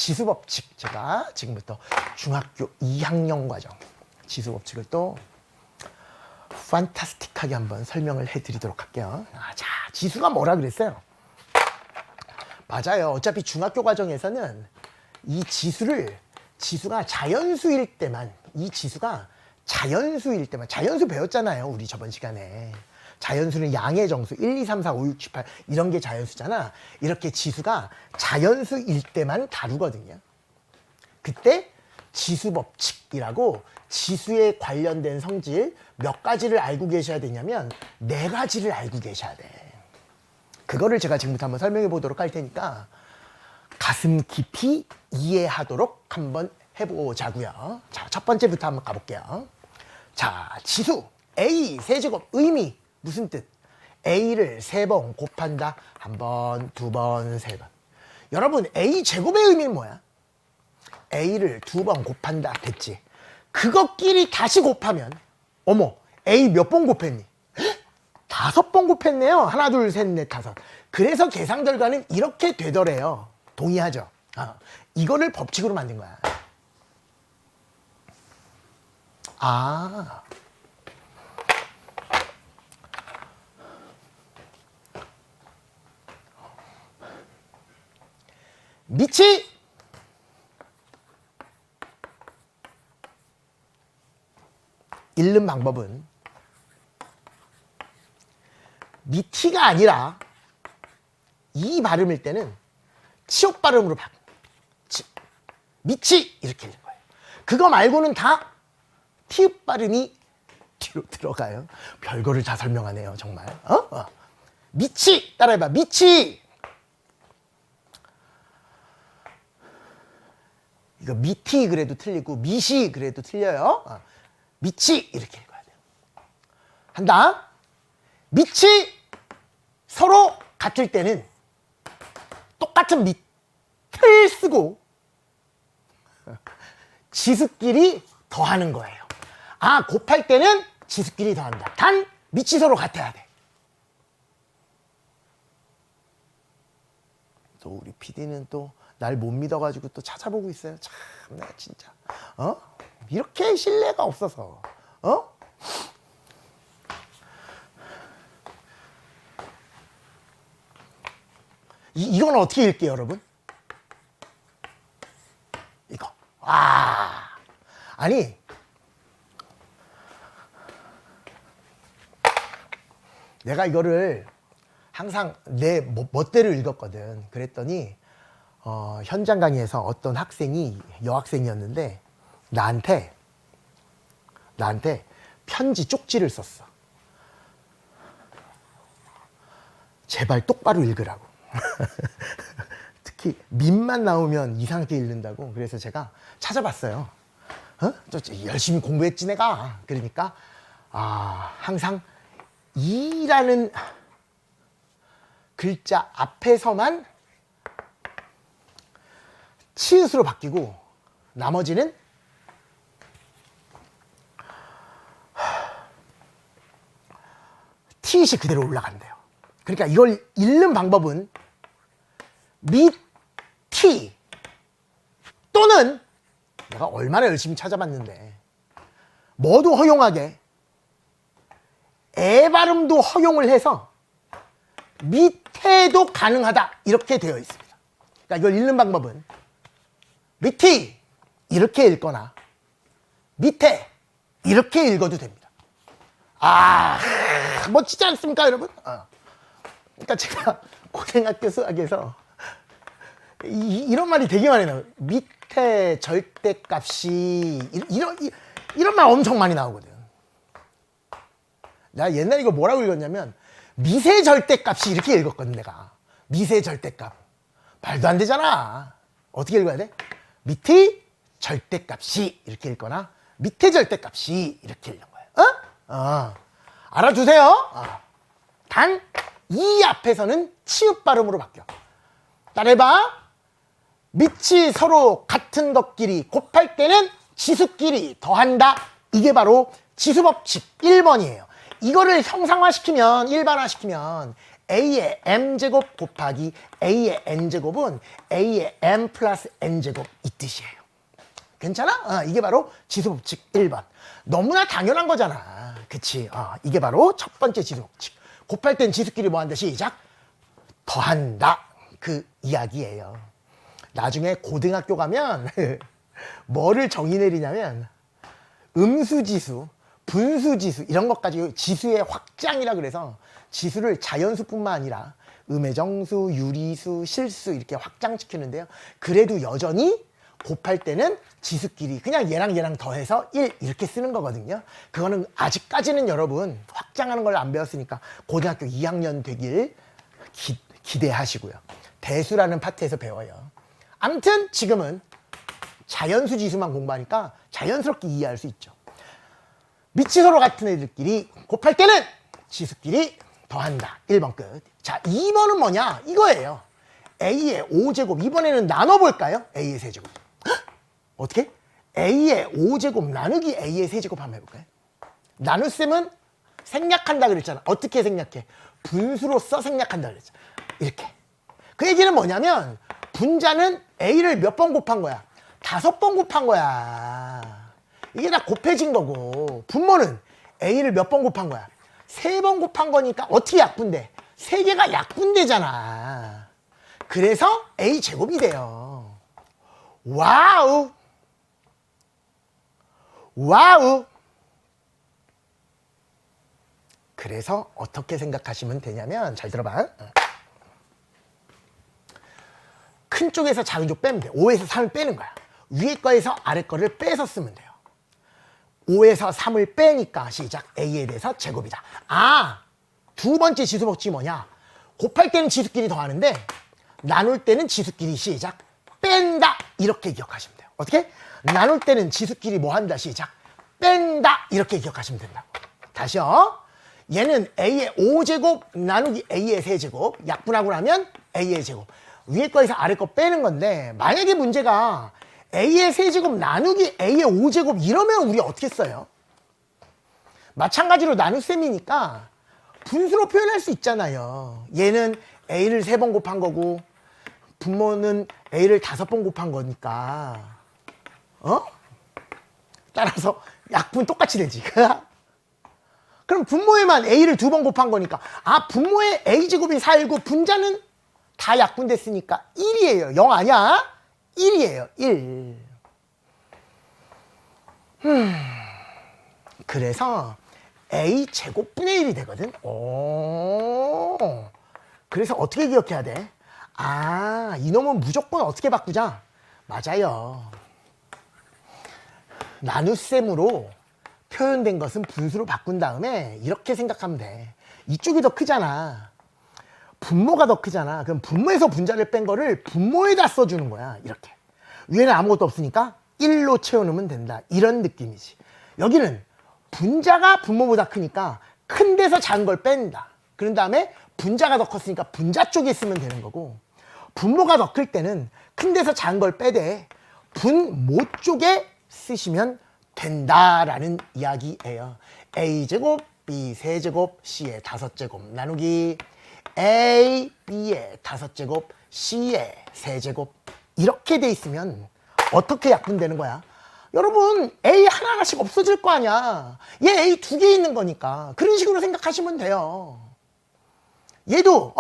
지수법칙, 제가 지금부터 중학교 2학년 과정 지수법칙을 또 판타스틱하게 한번 설명을 해드리도록 할게요. 자, 지수가 뭐라 그랬어요? 맞아요. 어차피 중학교 과정에서는 이 지수가 자연수일 때만, 자연수 배웠잖아요. 우리 저번 시간에. 자연수는 양의 정수 1, 2, 3, 4, 5, 6, 7, 8 이런 게 자연수잖아. 이렇게 지수가 자연수일 때만 다루거든요. 그때 지수법칙이라고 지수에 관련된 성질 몇 가지를 알고 계셔야 되냐면 4가지를 알고 계셔야 돼. 그거를 제가 지금부터 한번 설명해 보도록 할 테니까 가슴 깊이 이해하도록 한번 해보자고요. 자, 첫 번째부터 한번 가볼게요. 자, 지수 A 세제곱 의미 무슨 뜻? A를 3번 곱한다. 1번, 2번, 3번. 여러분 A 제곱의 의미는 뭐야? A를 2번 곱한다 됐지. 그것끼리 다시 곱하면 어머 A 몇 번 곱했니? 5번 곱했네요. 하나, 둘, 셋, 넷, 5. 그래서 계산 결과는 이렇게 되더래요. 동의하죠? 이거를 법칙으로 만든 거야. 미치 읽는 방법은 미티가 아니라 이 발음일 때는 치옥 발음으로 바꿔. 미치 이렇게 읽는 거예요. 그거 말고는 다 티읍 발음이 뒤로 들어가요. 별거를 다 설명하네요. 정말. 미치 따라해봐. 미치. 이거 미티 그래도 틀리고 미시 그래도 틀려요. 미치 이렇게 읽어야 돼요. 한다. 미치 서로 같을 때는 똑같은 밑을 쓰고 지수끼리 더하는 거예요. 곱할 때는 지수끼리 더한다. 단 밑이 서로 같아야 돼. 또 우리 PD는 또 날 못 믿어가지고 또 찾아보고 있어요. 참나 진짜. 이렇게 신뢰가 없어서. 이건 어떻게 읽게요, 여러분? 이거. 아니. 내가 이거를 항상 내 멋대로 읽었거든. 그랬더니 현장 강의에서 어떤 학생이 여학생이었는데 나한테 편지 쪽지를 썼어. 제발 똑바로 읽으라고. 특히 민만 나오면 이상하게 읽는다고. 그래서 제가 찾아봤어요. 열심히 공부했지 내가. 그러니까 항상 이라는 글자 앞에서만 치읓으로 바뀌고 나머지는 티읕이 그대로 올라간대요. 그러니까 이걸 읽는 방법은 미티 또는 내가 얼마나 열심히 찾아봤는데 뭐도 허용하게 애 발음도 허용을 해서 밑에도 가능하다 이렇게 되어 있습니다. 그러니까 이걸 읽는 방법은 밑이 이렇게 읽거나 밑에 이렇게 읽어도 됩니다. 멋지지 않습니까 여러분? 그러니까 제가 고등학교 수학에서 이런 말이 되게 많이 나와요. 밑에 절대값이 이런 말 엄청 많이 나오거든. 나 옛날에 이거 뭐라고 읽었냐면 미세 절대값이 이렇게 읽었거든 내가. 미세 절대값. 말도 안 되잖아. 어떻게 읽어야 돼? 밑이 절대값이 이렇게 읽거나 밑에 절대값이 이렇게 읽는 거예요. 알아두세요. 단 이 앞에서는 치읓 발음으로 바뀌어. 따라해봐. 밑이 서로 같은 것끼리 곱할 때는 지수끼리 더한다. 이게 바로 지수법칙 1번이에요. 이거를 형상화시키면 일반화시키면 a의 m제곱 곱하기 a의 n제곱은 a의 m 플러스 n제곱 이 뜻이에요. 괜찮아? 이게 바로 지수법칙 1번. 너무나 당연한 거잖아. 그치? 이게 바로 첫 번째 지수법칙. 곱할 땐 지수끼리 뭐 한다? 시작. 더한다. 그 이야기예요. 나중에 고등학교 가면 뭐를 정의 내리냐면 음수지수, 분수지수 이런 것까지 지수의 확장이라 그래서 지수를 자연수뿐만 아니라 음의 정수, 유리수, 실수 이렇게 확장시키는데요. 그래도 여전히 곱할 때는 지수끼리 그냥 얘랑 더해서 1 이렇게 쓰는 거거든요. 그거는 아직까지는 여러분 확장하는 걸 안 배웠으니까 고등학교 2학년 되길 기대하시고요. 대수라는 파트에서 배워요. 아무튼 지금은 자연수 지수만 공부하니까 자연스럽게 이해할 수 있죠. 밑이 서로 같은 애들끼리 곱할 때는 지수끼리 더한다. 1번 끝. 자, 2번은 뭐냐? 이거예요. a의 5제곱. 이번에는 나눠볼까요? a의 세제곱. 어떻게? a의 5제곱 나누기 a의 세제곱 한번 해볼까요? 나눗셈은 생략한다 그랬잖아. 어떻게 생략해? 분수로서 생략한다 그랬잖아. 이렇게. 그 얘기는 뭐냐면 분자는 a를 몇 번 곱한 거야? 5번 곱한 거야. 이게 다 곱해진 거고 분모는 a를 몇 번 곱한 거야? 3번 곱한 거니까 어떻게 약분돼? 3개가 약분되잖아. 그래서 a 제곱이 돼요. 와우. 와우. 그래서 어떻게 생각하시면 되냐면 잘 들어봐. 큰 쪽에서 작은 쪽 빼면 돼. 5에서 3을 빼는 거야. 위에 거에서 아래 거를 빼서 쓰면 돼요. 5에서 3을 빼니까 시작. a에 대해서 제곱이다. 두 번째 지수법칙이 뭐냐? 곱할 때는 지수끼리 더하는데 나눌 때는 지수끼리 시작. 뺀다. 이렇게 기억하시면 돼요. 어떻게? 나눌 때는 지수끼리 뭐 한다? 시작. 뺀다. 이렇게 기억하시면 된다고. 다시요. 얘는 a의 5제곱 나누기 a의 세제곱. 약분하고 나면 a의 제곱. 위에 거에서 아래 거 빼는 건데 만약에 문제가 a의 세제곱 나누기 a의 5제곱 이러면 우리 어떻게 써요? 마찬가지로 나눗셈이니까 분수로 표현할 수 있잖아요. 얘는 a를 3번 곱한 거고 분모는 a를 5번 곱한 거니까 따라서 약분 똑같이 되지. 그럼 분모에만 a를 2번 곱한 거니까 분모에 a제곱이 4이고 분자는 다 약분됐으니까 1이에요. 0 아니야? 1이에요. 1. 그래서 a 제곱분의 1이 되거든. 그래서 어떻게 기억해야 돼? 이놈은 무조건 어떻게 바꾸자? 맞아요. 나눗셈으로 표현된 것은 분수로 바꾼 다음에 이렇게 생각하면 돼. 이쪽이 더 크잖아. 분모가 더 크잖아. 그럼 분모에서 분자를 뺀 거를 분모에다 써주는 거야. 이렇게. 위에는 아무것도 없으니까 1로 채워놓으면 된다. 이런 느낌이지. 여기는 분자가 분모보다 크니까 큰 데서 작은 걸 뺀다. 그런 다음에 분자가 더 컸으니까 분자 쪽에 쓰면 되는 거고 분모가 더 클 때는 큰 데서 작은 걸 빼되 분모 쪽에 쓰시면 된다라는 이야기예요. a제곱, b 세제곱, c의 5제곱 나누기 a, b의 5제곱, c의 세제곱 이렇게 돼 있으면 어떻게 약분되는 거야? 여러분 a 하나하나씩 없어질 거 아니야. 얘 a 2개 있는 거니까 그런 식으로 생각하시면 돼요. 얘도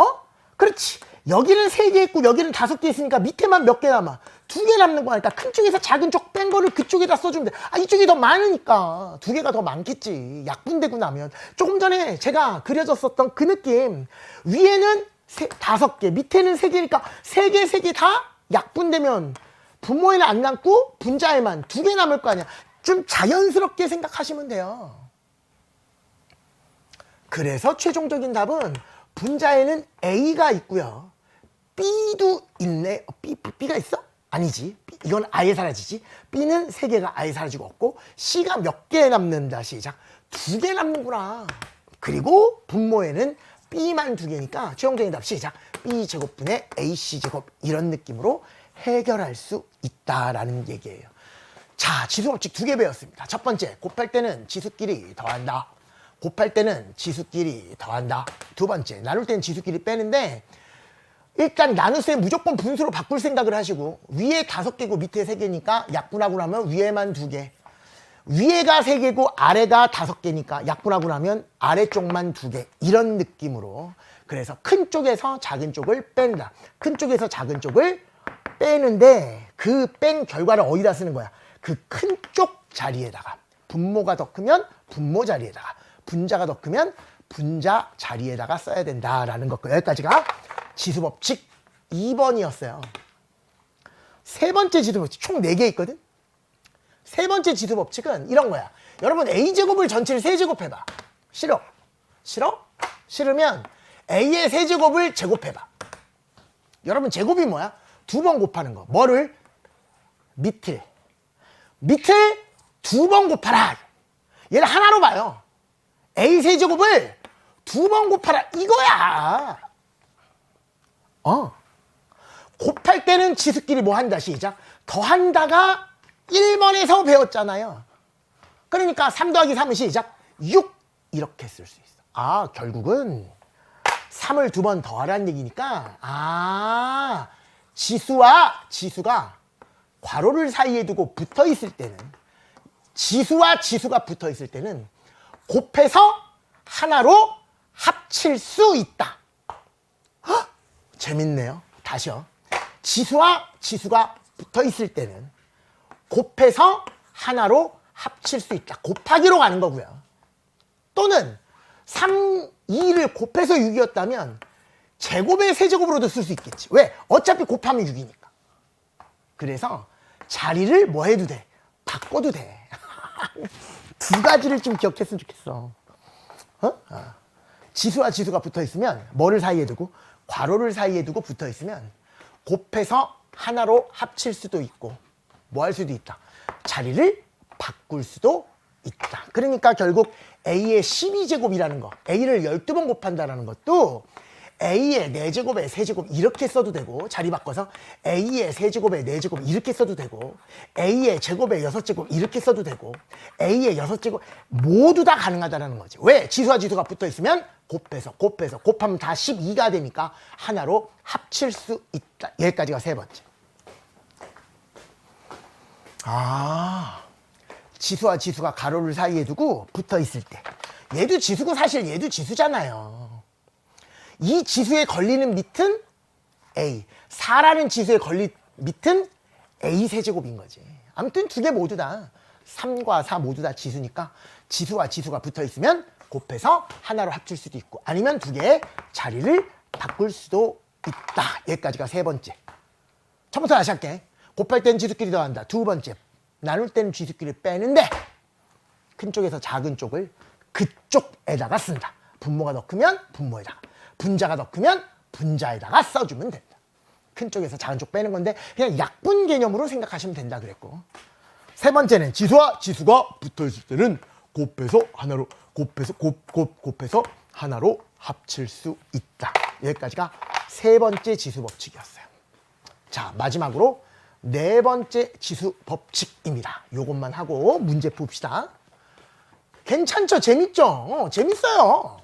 그렇지. 여기는 3개 있고 여기는 5개 있으니까 밑에만 몇 개 남아. 2개 남는 거니까 큰 쪽에서 작은 쪽 뺀 거를 그쪽에다 써주면 돼. 이쪽이 더 많으니까 2개가 더 많겠지. 약분되고 나면. 조금 전에 제가 그려졌었던 그 느낌. 위에는 5개, 밑에는 3개니까 3개, 3개 다 약분되면 분모에는 안 남고 분자에만 2개 남을 거 아니야. 좀 자연스럽게 생각하시면 돼요. 그래서 최종적인 답은 분자에는 a가 있고요. b도 있네. b가 있어? 아니지. 이건 아예 사라지지. b는 3개가 아예 사라지고 없고 c가 몇 개 남는다. 시작. 2개 남는구나. 그리고 분모에는 b만 2개니까 최종적인 답 시작. b제곱분의 ac제곱 이런 느낌으로 해결할 수 있다라는 얘기예요. 자, 지수법칙 2개 배웠습니다. 첫 번째, 곱할 때는 지수끼리 더한다. 곱할 때는 지수끼리 더한다. 두 번째, 나눌 때는 지수끼리 빼는데 일단 나눗셈 무조건 분수로 바꿀 생각을 하시고 위에 5개고 밑에 3개니까 약분하고 나면 위에만 2개. 위에가 3개고 아래가 5개니까 약분하고 나면 아래쪽만 2개. 이런 느낌으로. 그래서 큰 쪽에서 작은 쪽을 뺀다. 큰 쪽에서 작은 쪽을 빼는데 그 뺀 결과를 어디다 쓰는 거야? 그 큰 쪽 자리에다가. 분모가 더 크면 분모 자리에다가. 분자가 더 크면 분자 자리에다가 써야 된다라는 것. 여기까지가 지수법칙 2번이었어요. 세 번째 지수법칙 총 4개 있거든. 세 번째 지수법칙은 이런 거야. 여러분 A제곱을 전체를 세제곱해봐. 싫어? 싫어? 싫으면 A의 세제곱을 제곱해봐. 여러분 제곱이 뭐야? 2번 곱하는 거. 뭐를? 밑을 2번 곱하라. 얘를 하나로 봐요. A 세제곱을 2번 곱하라 이거야. 곱할 때는 지수끼리 뭐 한다. 시작. 더한다가 1번에서 배웠잖아요. 그러니까 3 더하기 3은 시작. 6 이렇게 쓸 수 있어. 결국은 3을 2번 더하라는 얘기니까 지수가 괄호를 사이에 두고 붙어 있을 때는 지수와 지수가 붙어 있을 때는 곱해서 하나로 합칠 수 있다. 재밌네요. 다시요. 지수와 지수가 붙어 있을 때는 곱해서 하나로 합칠 수 있다. 곱하기로 가는 거고요. 또는 3, 2를 곱해서 6이었다면 제곱의 세제곱으로도 쓸 수 있겠지. 왜? 어차피 곱하면 6이니까. 그래서 자리를 뭐 해도 돼? 바꿔도 돼. 두 가지를 좀 기억했으면 좋겠어. 지수와 지수가 붙어 있으면 뭐를 사이에 두고? 괄호를 사이에 두고 붙어 있으면 곱해서 하나로 합칠 수도 있고 뭐 할 수도 있다. 자리를 바꿀 수도 있다. 그러니까 결국 A의 12제곱이라는 거, A를 12번 곱한다는 것도 A의 4제곱에 3제곱 이렇게 써도 되고 자리 바꿔서 A의 3제곱에 4제곱 이렇게 써도 되고 A의 제곱에 6제곱 이렇게 써도 되고 A의 6제곱 모두 다 가능하다는 거지. 왜? 지수와 지수가 붙어 있으면 곱해서 곱하면 다 12가 되니까 하나로 합칠 수 있다. 여기까지가 세 번째. 지수와 지수가 가로를 사이에 두고 붙어 있을 때 얘도 지수고 사실 얘도 지수잖아요. 이 지수에 걸리는 밑은 A, 4라는 지수에 걸린 밑은 A 세제곱인 거지. 아무튼 두 개 모두 다 3과 4 모두 다 지수니까 지수와 지수가 붙어 있으면 곱해서 하나로 합칠 수도 있고 아니면 두 개의 자리를 바꿀 수도 있다. 여기까지가 세 번째. 처음부터 다시 할게. 곱할 땐 지수끼리 더한다. 두 번째, 나눌 때는 지수끼리 빼는데 큰 쪽에서 작은 쪽을 그쪽에다가 쓴다. 분모가 더 크면 분모에다가, 분자가 더 크면 분자에다가 써주면 된다. 큰 쪽에서 작은 쪽 빼는 건데 그냥 약분 개념으로 생각하시면 된다 그랬고, 세 번째는 지수와 지수가 붙어있을 때는 곱해서 하나로 곱해서 하나로 합칠 수 있다. 여기까지가 세 번째 지수 법칙이었어요. 자, 마지막으로 네 번째 지수 법칙입니다. 요것만 하고 문제 풉시다. 괜찮죠? 재밌죠? 재밌어요.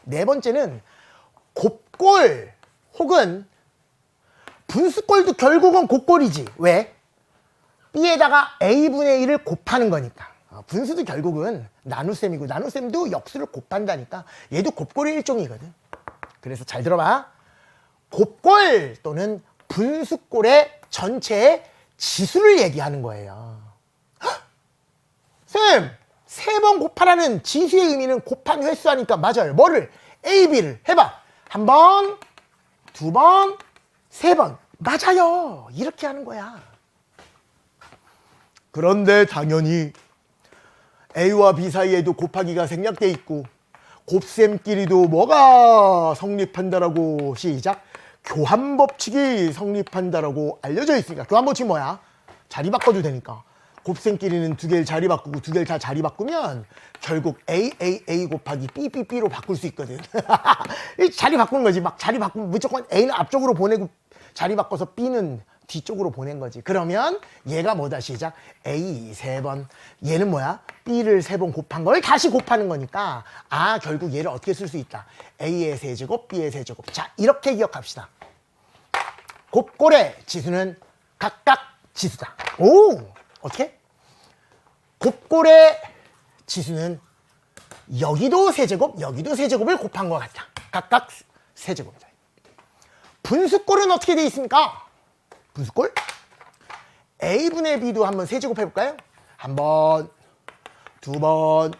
네 번째는 곱골 혹은 분수골도 결국은 곱골이지. 왜? B에다가 A분의 1을 곱하는 거니까. 분수도 결국은 나눗셈이고 나눗셈도 역수를 곱한다니까 얘도 곱골의 일종이거든. 그래서 잘 들어봐. 곱골 또는 분수골의 전체의 지수를 얘기하는 거예요. 헉! 쌤! 3번 곱하라는 지수의 의미는 곱한 횟수하니까 맞아요. 뭐를? A, B를 해봐. 한 번, 두 번, 3번. 맞아요. 이렇게 하는 거야. 그런데 당연히 A와 B 사이에도 곱하기가 생략돼 있고 곱셈끼리도 뭐가 성립한다라고 시작. 교환법칙이 성립한다라고 알려져 있으니까. 교환법칙이 뭐야? 자리 바꿔도 되니까. 곱셈끼리는 두 개를 자리 바꾸고 두 개를 다 자리 바꾸면 결국 A 곱하기 B로 바꿀 수 있거든. 자리 바꾸는 거지. 막 자리 바꾸면 무조건 A는 앞쪽으로 보내고 자리 바꿔서 B는 뒤쪽으로 보낸 거지. 그러면 얘가 뭐다 시작? A 3번. 얘는 뭐야? B를 3번 곱한 걸 다시 곱하는 거니까 아 결국 얘를 어떻게 쓸 수 있다? A의 세제곱, B의 세제곱. 자 이렇게 기억합시다. 곱골의 지수는 각각 지수다. 오! 어떻게? 곱골의 지수는 여기도 세제곱, 여기도 세제곱을 곱한 것 같다. 각각 세제곱이다. 분수꼴은 어떻게 되어 있습니까? 분수꼴? A분의 B도 한번 세제곱 해볼까요? 한 번, 두 번,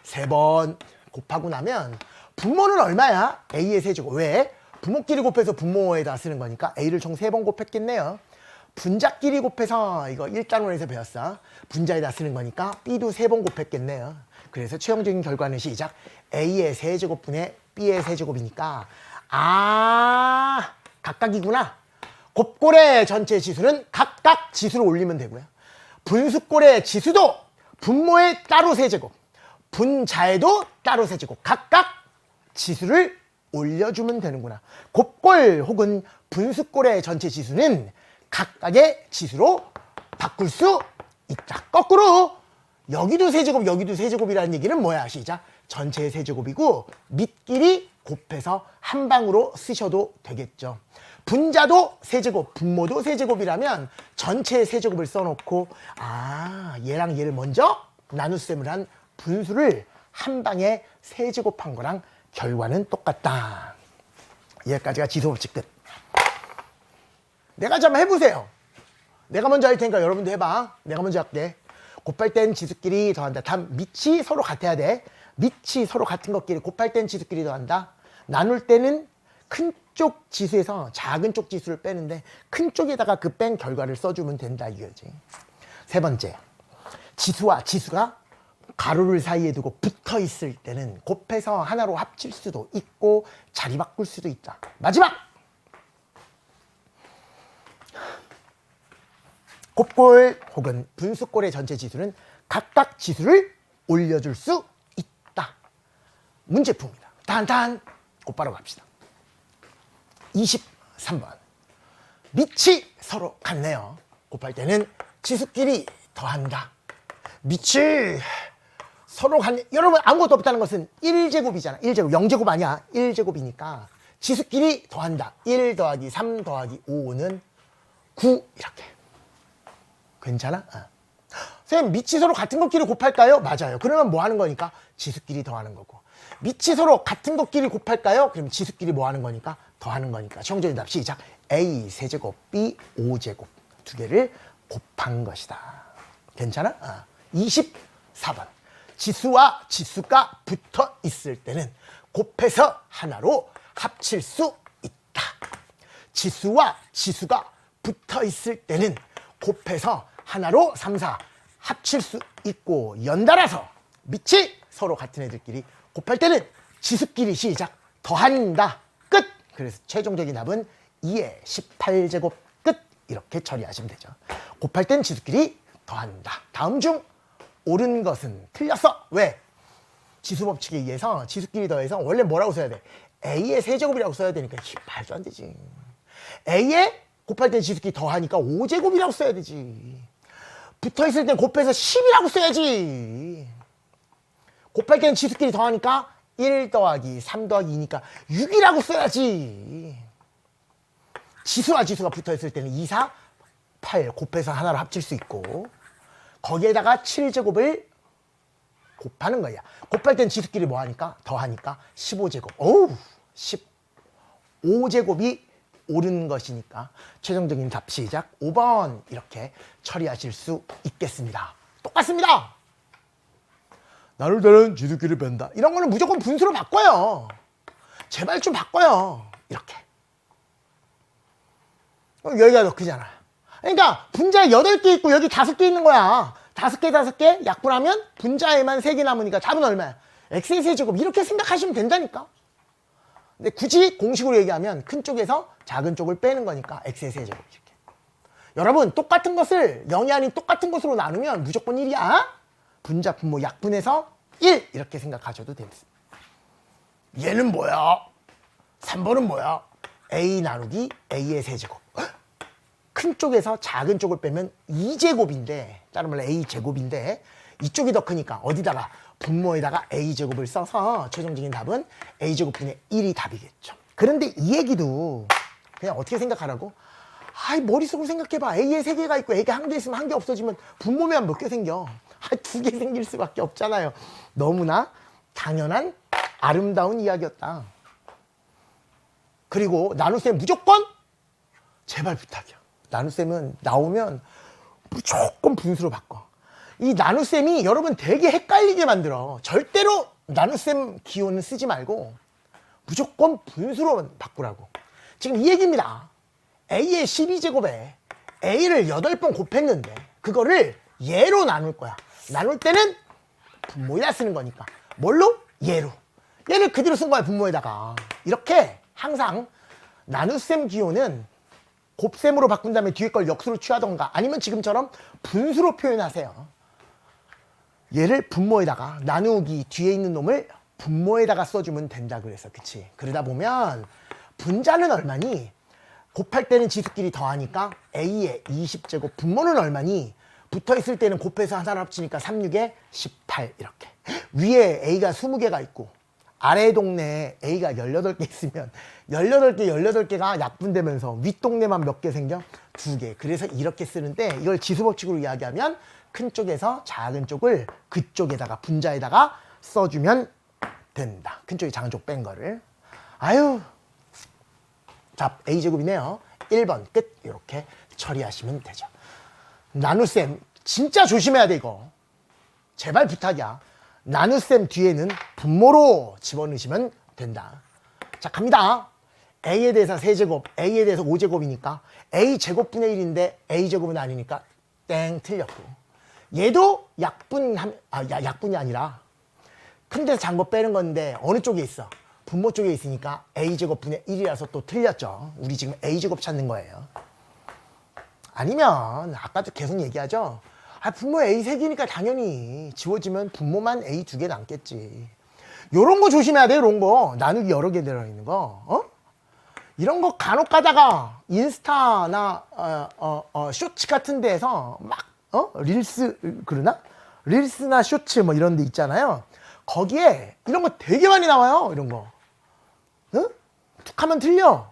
세 번 곱하고 나면 분모는 얼마야? A의 세제곱. 왜? 부모끼리 곱해서 분모에다 쓰는 거니까 A를 총 3번 곱했겠네요. 분자끼리 곱해서 이거 1단원에서 배웠어. 분자에다 쓰는 거니까 B도 3번 곱했겠네요. 그래서 최종적인 결과는 시작. A의 세제곱분의 B의 세제곱이니까 아 각각이구나. 곱골의 전체 지수는 각각 지수를 올리면 되고요. 분수골의 지수도 분모에 따로 세제곱, 분자에도 따로 세제곱 각각 지수를 올려주면 되는구나. 곱골 혹은 분수골의 전체 지수는 각각의 지수로 바꿀 수 있다. 거꾸로 여기도 세제곱 여기도 세제곱이라는 얘기는 뭐야? 시작. 전체의 세제곱이고 밑끼리 곱해서 한 방으로 쓰셔도 되겠죠. 분자도 세제곱, 분모도 세제곱이라면 전체의 세제곱을 써놓고 아 얘랑 얘를 먼저 나눗셈을 한 분수를 한 방에 세제곱한 거랑 결과는 똑같다. 여기까지가 지수법칙 끝. 내가 좀 해보세요. 내가 먼저 할 테니까 여러분도 해봐. 내가 먼저 할게. 곱할 땐 지수끼리 더한다. 단 밑이 서로 같아야 돼. 밑이 서로 같은 것끼리 곱할 땐 지수끼리 더한다. 나눌 때는 큰 쪽 지수에서 작은 쪽 지수를 빼는데 큰 쪽에다가 그 뺀 결과를 써주면 된다 이거지. 세 번째, 지수와 지수가 가로를 사이에 두고 붙어 있을 때는 곱해서 하나로 합칠 수도 있고 자리 바꿀 수도 있다. 마지막! 곱골 혹은 분수골의 전체 지수는 각각 지수를 올려줄 수 있다. 문제품입니다. 단단 곧바로 갑시다. 23번. 밑이 서로 같네요. 곱할 때는 지수끼리 더한다. 밑이 서로 같네. 여러분 아무것도 없다는 것은 1제곱이잖아. 1제곱. 0제곱 아니야. 1제곱이니까 지수끼리 더한다. 1 더하기 3 더하기 5는 9 이렇게. 괜찮아? 선생님 밑이 서로 같은 것끼리 곱할까요? 맞아요. 그러면 뭐 하는 거니까? 지수끼리 더하는 거고. 밑이 서로 같은 것끼리 곱할까요? 그럼 지수끼리 뭐 하는 거니까? 더하는 거니까. 최종적인 답 시작. A 세제곱 B 5제곱 두 개를 곱한 것이다. 괜찮아? 24번. 지수와 지수가 붙어 있을 때는 곱해서 하나로 합칠 수 있다. 지수와 지수가 붙어 있을 때는 곱해서 하나로 3, 4 합칠 수 있고 연달아서 밑이 서로 같은 애들끼리 곱할 때는 지수끼리 시작 더한다. 끝! 그래서 최종적인 답은 2의 18제곱 끝! 이렇게 처리하시면 되죠. 곱할 땐 지수끼리 더한다. 다음 중 옳은 것은 틀렸어. 왜? 지수법칙에 의해서 지수끼리 더해서 원래 뭐라고 써야 돼? A의 세제곱이라고 써야 되니까 말도 안 되지. A의 곱할 땐 지수끼리 더하니까 5제곱이라고 써야 되지. 붙어있을 땐 곱해서 10이라고 써야지. 곱할 때는 지수끼리 더하니까 1 더하기 3 더하기 2니까 6이라고 써야지. 지수와 지수가 붙어있을 때는 2, 4, 8 곱해서 하나로 합칠 수 있고 거기에다가 7제곱을 곱하는 거야. 곱할 땐 지수끼리 뭐 하니까? 더하니까 15제곱. 어우, 15제곱이 옳은 것이니까 최종적인 답 시작 5번 이렇게 처리하실 수 있겠습니다. 똑같습니다. 나눌 때는 지수끼리 뺀다. 이런 거는 무조건 분수로 바꿔요. 제발 좀 바꿔요. 이렇게. 여기가 더 크잖아. 그러니까 분자에 8개 있고 여기 5개 있는 거야. 5개 5개 약분하면 분자에만 3개 남으니까 답은 얼마야? x의 세제곱 이렇게 생각하시면 된다니까. 근데 굳이 공식으로 얘기하면 큰 쪽에서 작은 쪽을 빼는 거니까 x의 세제곱 이렇게. 여러분 똑같은 것을 0이 아닌 똑같은 것으로 나누면 무조건 1이야. 분자 분모 약분해서 1 이렇게 생각하셔도 됩니다. 얘는 뭐야? 3번은 뭐야? a 나누기 a의 세제곱. 헉! 큰 쪽에서 작은 쪽을 빼면 2제곱인데, 다른 말로 a제곱인데, 이쪽이 더 크니까 어디다가 분모에다가 a제곱을 써서 최종적인 답은 a제곱분의 1이 답이겠죠. 그런데 이 얘기도 그냥 어떻게 생각하라고? 아이, 머릿속으로 생각해봐. a에 3개가 있고 a가 1개 있으면 1개 없어지면 분모면 몇 개 생겨? 2개 생길 수밖에 없잖아요. 너무나 당연한 아름다운 이야기였다. 그리고 나눗셈 무조건 제발 부탁이야. 나눗셈은 나오면 무조건 분수로 바꿔. 이 나눗셈이 여러분 되게 헷갈리게 만들어. 절대로 나눗셈 기호는 쓰지 말고 무조건 분수로 바꾸라고. 지금 이 얘기입니다. a의 12제곱에 a를 8번 곱했는데 그거를 얘로 나눌 거야. 나눌 때는 분모에다 쓰는 거니까. 뭘로? 얘로. 얘를 그대로 쓴 거야, 분모에다가. 이렇게 항상 나눗셈 기호는 곱셈으로 바꾼 다음에 뒤에 걸 역수로 취하던가 아니면 지금처럼 분수로 표현하세요. 얘를 분모에다가 나누기 뒤에 있는 놈을 분모에다가 써주면 된다 그래서. 그치? 그러다 보면 분자는 얼마니? 곱할 때는 지수끼리 더하니까 a의 20제곱, 분모는 얼마니? 붙어있을 때는 곱해서 하나를 합치니까 3, 6에 18 이렇게. 위에 a가 20개가 있고 아래 동네에 a가 18개 있으면 18개가 약분되면서 윗동네만 몇 개 생겨? 2개. 그래서 이렇게 쓰는데 이걸 지수법칙으로 이야기하면 큰 쪽에서 작은 쪽을 그쪽에다가 분자에다가 써주면 된다. 큰 쪽이 작은 쪽 뺀 거를. 아유. 자, a제곱이네요. 1번 끝. 이렇게 처리하시면 되죠. 나눗셈 진짜 조심해야 돼 이거. 제발 부탁이야. 나눗셈 뒤에는 분모로 집어넣으시면 된다. 자, 갑니다. a에 대해서 3제곱, a에 대해서 5제곱이니까 a제곱분의 1인데 a제곱은 아니니까 땡 틀렸고, 얘도 약분이 아니라 큰 데서 작은 거 빼는 건데 어느 쪽에 있어? 분모 쪽에 있으니까 a제곱분의 1이라서 또 틀렸죠. 우리 지금 a제곱 찾는 거예요. 아니면 아까도 계속 얘기하죠. 분모 a 3개니까 당연히 지워지면 분모만 a 2개 남겠지. 요런 거 조심해야 돼. 요런 거 나누기 여러 개 들어있는 거. 이런 거 간혹 가다가 인스타나 쇼츠 같은 데에서 막 릴스 그러나? 릴스나 쇼츠 뭐 이런 데 있잖아요. 거기에 이런 거 되게 많이 나와요. 이런 거. 툭 하면 틀려.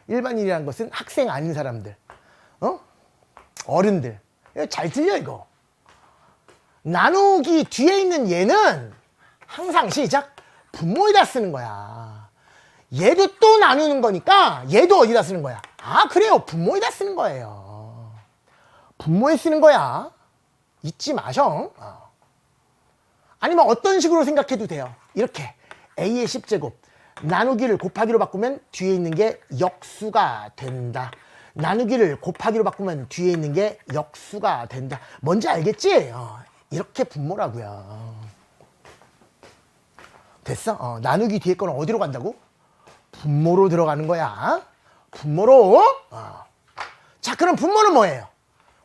일반인이라는 것은 학생 아닌 사람들, 어른들. 잘 틀려 이거. 나누기 뒤에 있는 얘는 항상 시작 분모에다 쓰는 거야. 얘도 또 나누는 거니까 얘도 어디다 쓰는 거야? 아, 그래요. 분모에다 쓰는 거예요. 분모에 쓰는 거야. 잊지 마셔. 아니면 어떤 식으로 생각해도 돼요. 이렇게 a의 10제곱 나누기를 곱하기로 바꾸면 뒤에 있는 게 역수가 된다. 나누기를 곱하기로 바꾸면 뒤에 있는 게 역수가 된다. 뭔지 알겠지? 이렇게 분모라고요. 됐어? 나누기 뒤에 거는 어디로 간다고? 분모로 들어가는 거야. 분모로. 자, 그럼 분모는 뭐예요?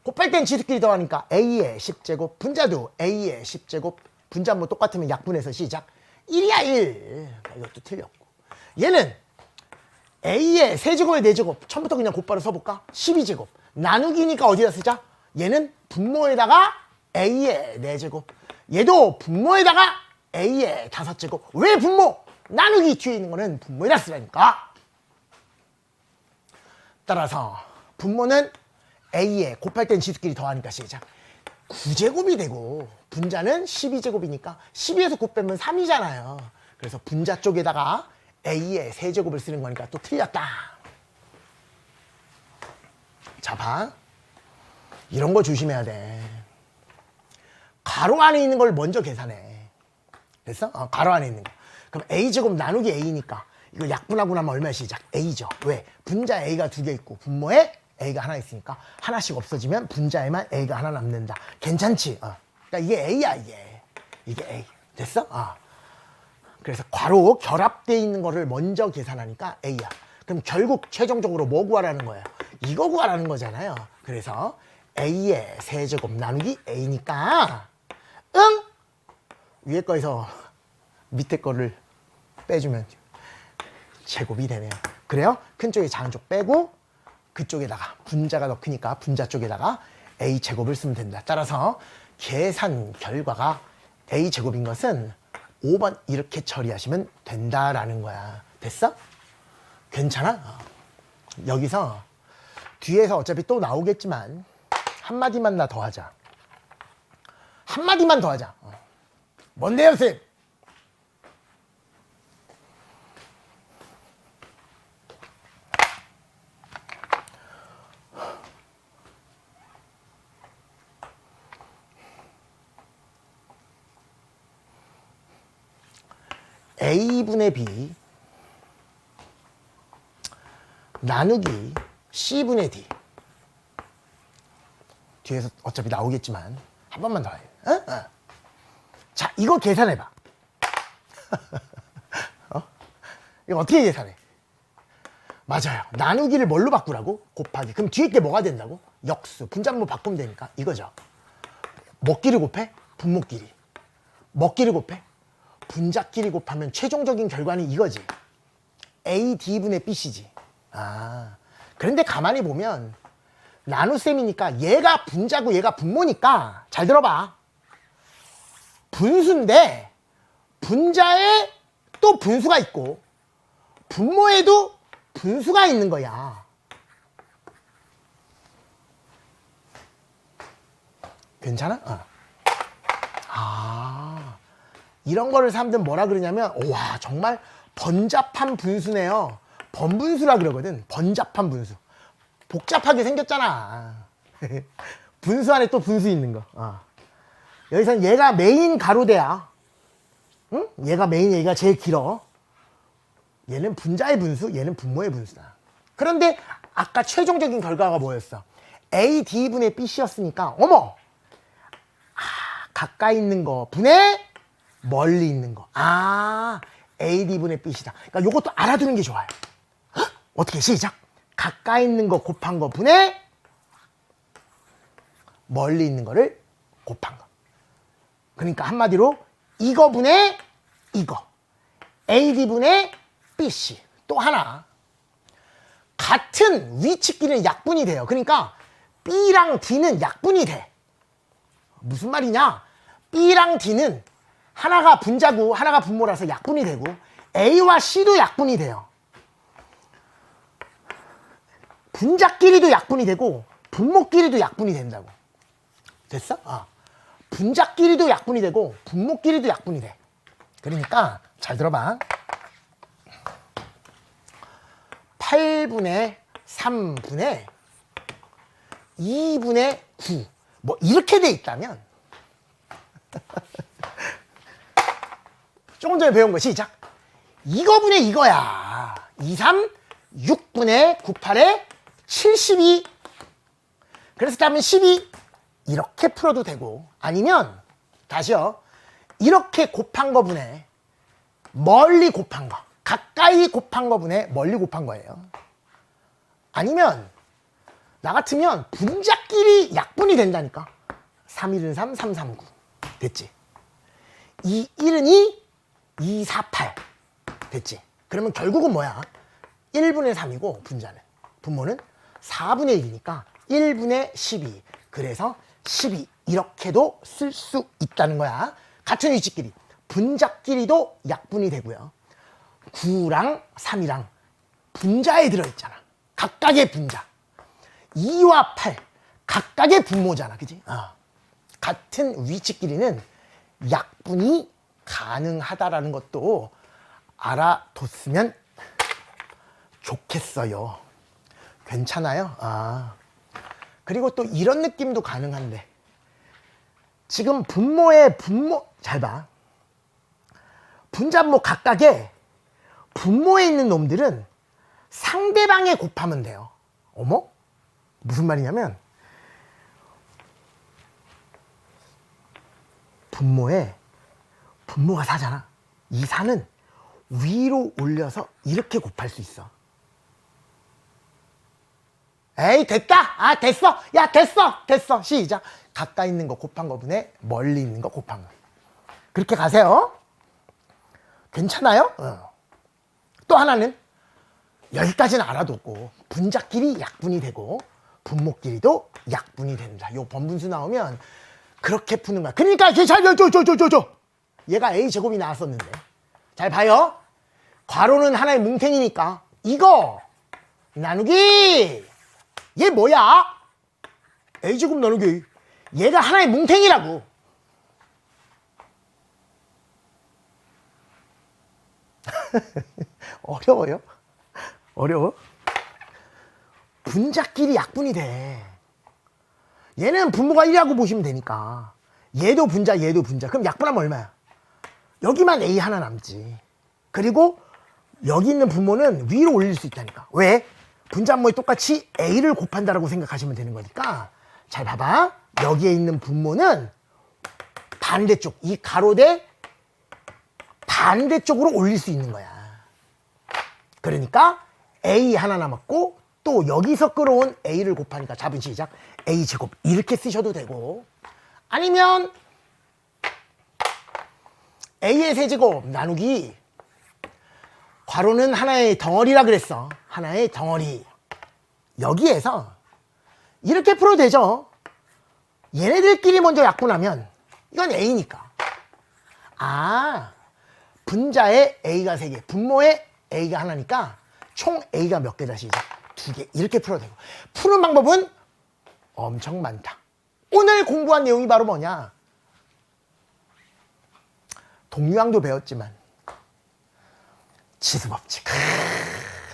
곱할 땐 지수끼리 더하니까 a의 10제곱, 분자도 a의 10제곱, 분자 뭐 똑같으면 약분해서 시작. 1이야 1. 이것도 틀렸고. 얘는 a의 3제곱에 4제곱. 처음부터 그냥 곧바로 써볼까? 12제곱. 나누기니까 어디다 쓰자? 얘는 분모에다가 a의 4제곱. 얘도 분모에다가 a의 5제곱. 왜 분모? 나누기 뒤에 있는 거는 분모에다 쓰라니까. 따라서 분모는 a에 곱할 땐 지수끼리 더하니까 시작. 9제곱이 되고 분자는 12제곱이니까 12에서 9 빼면 3이잖아요. 그래서 분자 쪽에다가 a의 3제곱을 쓰는 거니까 또 틀렸다. 자, 봐. 이런 거 조심해야 돼. 가로 안에 있는 걸 먼저 계산해. 됐어? 가로 안에 있는 거. 그럼 a제곱 나누기 a니까 이거 약분하고 나면 얼마 시작? a죠. 왜? 분자 a가 2개 있고 분모에 a가 하나 있으니까 하나씩 없어지면 분자에만 a가 하나 남는다. 괜찮지? 그러니까 이게 a야, 이게 a. 됐어? 그래서 괄호 결합되어 있는 거를 먼저 계산하니까 a야. 그럼 결국 최종적으로 뭐 구하라는 거예요? 이거 구하라는 거잖아요. 그래서 a의 3제곱 나누기 a니까 위에 거에서 밑에 거를 빼주면 제곱이 되네요. 그래요? 큰 쪽에 작은 쪽 빼고 그쪽에다가 분자가 더 크니까 분자 쪽에다가 a제곱을 쓰면 된다. 따라서 계산 결과가 a제곱인 것은 5번 이렇게 처리하시면 된다라는 거야. 됐어? 괜찮아? 여기서 뒤에서 어차피 또 나오겠지만 한마디만 나 더 하자. 한마디만 더 하자. 뭔데요, 쌤? A분의 B 나누기 C분의 D. 뒤에서 어차피 나오겠지만 한 번만 더 해. 자, 이거 계산해봐. 이거 어떻게 계산해? 맞아요. 나누기를 뭘로 바꾸라고? 곱하기. 그럼 뒤에 게 뭐가 된다고? 역수. 분자분모 바꾸면 되니까 이거죠. 뭐끼리 곱해? 분모끼리. 뭐끼리 곱해? 분자끼리 곱하면 최종적인 결과는 이거지. A, D분의 BC지. 그런데 가만히 보면 나눗셈이니까 얘가 분자고 얘가 분모니까 잘 들어봐. 분수인데 분자에 또 분수가 있고 분모에도 분수가 있는 거야. 괜찮아? 이런 거를 사람들은 뭐라 그러냐면 와 정말 번잡한 분수네요. 번분수라 그러거든. 번잡한 분수. 복잡하게 생겼잖아. 분수 안에 또 분수 있는 거. 여기서는 얘가 메인 가로대야. 응? 얘가 메인, 얘가 제일 길어. 얘는 분자의 분수, 얘는 분모의 분수다. 그런데 아까 최종적인 결과가 뭐였어? A, D분의 BC였으니까 어머! 가까이 있는 거 분의 멀리 있는 거. A, D분의 BC다. 그러니까 요것도 알아두는 게 좋아요. 어떻게 시작? 가까이 있는 거 곱한 거 분의 멀리 있는 거를 곱한 거. 그러니까 한마디로 이거 분의 이거. AD분의 BC. 또 하나. 같은 위치끼리는 약분이 돼요. 그러니까 B랑 D는 약분이 돼. 무슨 말이냐? B랑 D는 하나가 분자고 하나가 분모라서 약분이 되고 A와 C도 약분이 돼요. 분자끼리도 약분이 되고 분모끼리도 약분이 된다고. 됐어? 분자끼리도 약분이 되고 분모끼리도 약분이 돼. 그러니까 잘 들어봐. 8분의 3분의 2분의 9 뭐 이렇게 돼 있다면 조금 전에 배운 거 시작. 이거분의 이거야. 2, 3, 6분의 9, 8에 72. 그래서 답은 12. 이렇게 풀어도 되고 아니면 다시요. 이렇게 곱한 거 분의 멀리 곱한 거. 가까이 곱한 거 분의 멀리 곱한 거예요. 아니면 나 같으면 분자끼리 약분이 된다니까. 3, 1은 3, 3, 3, 9. 됐지? 2, 1은 2, 2, 4, 8. 됐지? 그러면 결국은 뭐야? 1분의 3이고 분자는. 분모는 4분의 1이니까 1분의 12. 그래서 12. 이렇게도 쓸 수 있다는 거야. 같은 위치끼리. 분자끼리도 약분이 되고요. 9랑 3이랑 분자에 들어있잖아. 각각의 분자. 2와 8 각각의 분모잖아. 그지? 같은 위치끼리는 약분이 가능하다라는 것도 알아뒀으면 좋겠어요. 괜찮아요? 그리고 또 이런 느낌도 가능한데 지금 분모의 분모 잘 봐. 분자분모 각각의 분모에 있는 놈들은 상대방에 곱하면 돼요. 어머? 무슨 말이냐면 분모가 4잖아. 이 4는 위로 올려서 이렇게 곱할 수 있어. 에이 됐다. 됐어. 야 됐어. 시작. 가까이 있는 거 곱한 거 분의 멀리 있는 거 곱한 거. 그렇게 가세요. 괜찮아요? 또 하나는 여기까지는 알아뒀고 분자끼리 약분이 되고 분모끼리도 약분이 된다. 요 번분수 나오면 그렇게 푸는 거야. 그러니까 얘가 a제곱이 나왔었는데 잘 봐요. 괄호는 하나의 뭉탱이니까 이거 나누기 얘 뭐야? a제곱 나누기 얘가 하나의 뭉탱이라고. 어려워요? 어려워? 분자끼리 약분이 돼. 얘는 분모가 1이라고 보시면 되니까 얘도 분자 얘도 분자. 그럼 약분하면 얼마야? 여기만 a 하나 남지. 그리고 여기 있는 분모는 위로 올릴 수 있다니까. 왜? 분자모에 똑같이 a를 곱한다라고 생각하시면 되는 거니까 잘 봐봐. 여기에 있는 분모는 반대쪽 이 가로대 반대쪽으로 올릴 수 있는 거야. 그러니까 a 하나 남았고 또 여기서 끌어온 a를 곱하니까 잡은 시작 a제곱 이렇게 쓰셔도 되고 아니면 a의 세제곱 나누기 괄호는 하나의 덩어리라 그랬어. 하나의 덩어리. 여기에서 이렇게 풀어도 되죠. 얘네들끼리 먼저 약분하면 이건 a니까 아 분자에 a가 3개 분모에 a가 하나니까 총 a가 몇 개다 시작 2개 이렇게 풀어도 되고 푸는 방법은 엄청 많다. 오늘 공부한 내용이 바로 뭐냐 동유항도 배웠지만 지수법칙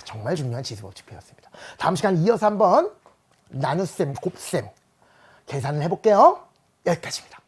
정말 중요한 지수법칙 배웠습니다. 다음 시간 이어서 한번 나눗셈 곱셈 계산을 해볼게요. 여기까지입니다.